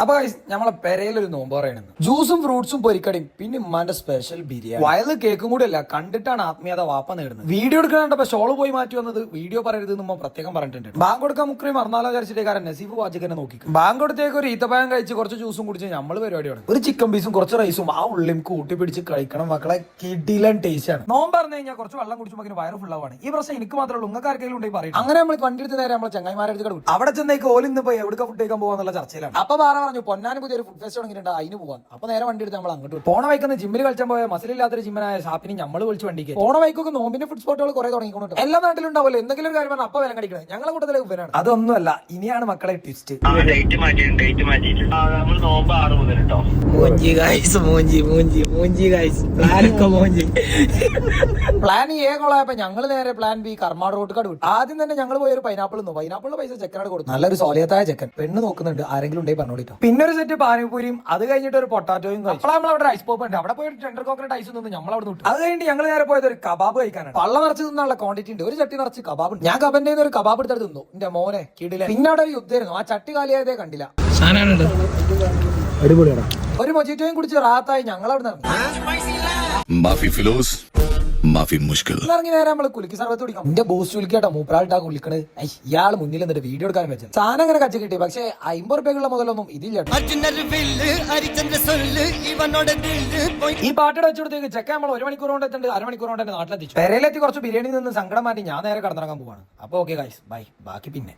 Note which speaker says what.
Speaker 1: അപ്പൊ നമ്മളെ പെരയിലൊരു നോമ്പ് പറയണെന്ന് ജ്യൂസും ഫ്രൂട്ട്സും പൊരിക്കടിയും പിന്നെ ഉമ്മാന്റെ സ്പെഷ്യൽ ബിരിയാണി വയല് കേക്കും കൂടി അല്ല കണ്ടിട്ടാണ് ആത്മീയത വാപ്പ നേടുന്നത്. വീഡിയോ എടുക്കണപ്പോ ഷോള് പോയി മാറ്റി വന്നത് വീഡിയോ പറയരുത് നമ്മൾ പ്രത്യേകം പറഞ്ഞിട്ടുണ്ട്. ബാങ്ക് കൊടുക്കാൻ മുക്രി മറന്നാലോ വിചാരിച്ചിട്ടേക്കാരൻ നസീഫ് വാജിക്കനെ നോക്കി ബാങ്ക് കൊടുത്തേക്ക് ഒരു ഈത്തപ്പഴം കഴിച്ച് കുറച്ച് ജ്യൂസും കുടിച്ച് നമ്മൾ പരിപാടിയാണ്. ഒരു ചിക്കൻ പീസും കുറച്ച് റൈസും ആ ഉള്ളിയും കൂട്ടി പിടിച്ച് കഴിക്കണം മക്കളെ. കിടിലൻ ടേസ്റ്റ് ആണ്. നോമ്പ് പറഞ്ഞു കഴിഞ്ഞാൽ കുറച്ച് വെള്ളം കുടിച്ചുമ്പോൾ വയറ് ഫുള്ളാവാണ്. ഈ പ്രശ്നം എനിക്ക് മാത്രമേ ഉള്ളൂ, നിങ്ങൾക്ക് ആർക്കെങ്കിലും ഉണ്ടെങ്കിൽ പറയും. അങ്ങനെ നമ്മൾ വണ്ടി എടുത്ത് നേരെ നമ്മളെ ചങ്ങായിമാരെ അവിടെ ചെന്നേക്ക് ഓലിന്ന് പോയി എവിടെ ഫുഡ് കഴിക്കാൻ പോകാന്നുള്ള ചർച്ചയിലാണ്. അപ്പൊ വേറെ പറഞ്ഞു പൊന്നാനും പുതിയൊരു ഫുഡ് ഫെസ്റ്റ് തുടങ്ങിയിട്ടുണ്ട്, അതിന് പോകാൻ. അപ്പൊ നേരെ വണ്ടി എടുത്ത് നമ്മൾ അങ്ങോട്ട് പോണ വൈക്കുന്ന ജിമ്മിൽ കളിച്ചാൽ പോയ മസിലില്ലാത്തൊരു ജിമ്മനായ ഷാപ്പിന് നമ്മൾ വിളിച്ച് വണ്ടിക്ക് പോണ വൈക്കൊക്കെ നോമ്പിന്റെ ഫുഡ് സ്പോട്ടുകൾ കുറെ തുടങ്ങിക്കൊണ്ട് എല്ലാ നാട്ടിലും ഉണ്ടാവില്ല. എന്തെങ്കിലും ഒരു കാര്യം പറഞ്ഞാൽ അപ്പൊ വില കടിക്കുന്നത് ഞങ്ങളെ കൂട്ടത്തിലെ ഉപ്പനാണ്. അതൊന്നുമല്ല, ഇനിയാണ് മക്കളെ ട്വിസ്റ്റ്. പ്ലാൻ എ കൊള്ളായപ്പോ ഞങ്ങൾ നേരെ പ്ലാൻ ബി കർമാട് റോഡ് കാർഡ് വിട്ടു. ആദ്യം തന്നെ ഞങ്ങൾ പോയി ഒരു പൈനാപ്പിളിന്റെ പൈസ ചെക്കനോട് കൊടുത്തു. നല്ലൊരു സോലിയത്തായ ചെക്കൻ പെണ്ണ് നോക്കുന്നുണ്ട്, ആരെങ്കിലും ഉണ്ടെങ്കിൽ പറഞ്ഞോളിട്ടോ. പിന്നെ ഒരു സെറ്റ് പാനിപൂരിയും അത് കഴിഞ്ഞിട്ട് ഒരു പൊട്ടാറ്റോയും കഴിച്ചു. നമ്മളവിടെ ഐസ് പോപ്പ് ഉണ്ട്, അവിടെ പോയി ടെൻഡർ കോക്കനട്ട് ഐസ് നിന്ന് നമ്മൾ അവിടെ വിട്ടു. അത് കഴിഞ്ഞിട്ട് ഞങ്ങൾ നേരെ പോയത് ഒരു കബാബ് കഴിക്കാനാണ്. പള്ള നിറച്ച് തിന്നുള്ള ക്വാണ്ടിറ്റി ഉണ്ട്, ഒരു ചട്ടി നിറച്ച് കബാബ് ഉണ്ട്. ഞാൻ കബന്റെ ഒരു കബാബ് എടുത്തെടുത്ത് തിന്നു. എന്റെ മോനെ കിടിലെ. പിന്നെ അവിടെ ഒരു യുദ്ധമായിരുന്നു, ആ ചട്ടി കാലിയായതേ കണ്ടില്ല. ഒരു മൊജിറ്റോയും കുടിച്ച് റാത്തായി ഞങ്ങൾ അവിടെ ഇറങ്ങി നേരെ നമ്മള് കുലിക്ക് സർവത്ത് കുടിക്കാം. എന്റെ ബോസ് വിളിക്കട്ടോ, മൂപ്പരാൾട്ടാ കുളിക്കണത്. ഇയാൾ മുന്നിൽ എന്നിട്ട് വീഡിയോ എടുക്കാൻ വെച്ചത് സാധനം അങ്ങനെ കച്ച കിട്ടി. പക്ഷെ 50 രൂപയ്ക്കുള്ള മുതലൊന്നും ഇതില്ല. ഈ പാട്ടയുടെ വെച്ചെടുത്തേക്ക് ചെക്ക നമ്മൾ 1 മണിക്കൂർ കൊണ്ട് എത്തുന്നുണ്ട്, 1/2 മണിക്കൂർ കൊണ്ട് നാട്ടിലെത്തിച്ചു. പെരയിലെത്തി കുറച്ച് ബിരിയാണി നിന്ന് സങ്കടം മാറ്റി ഞാൻ നേരെ കടന്നിറങ്ങാൻ പോവാണ്. അപ്പൊ ഓക്കെ ഗൈസ് ബൈ, ബാക്കി പിന്നെ.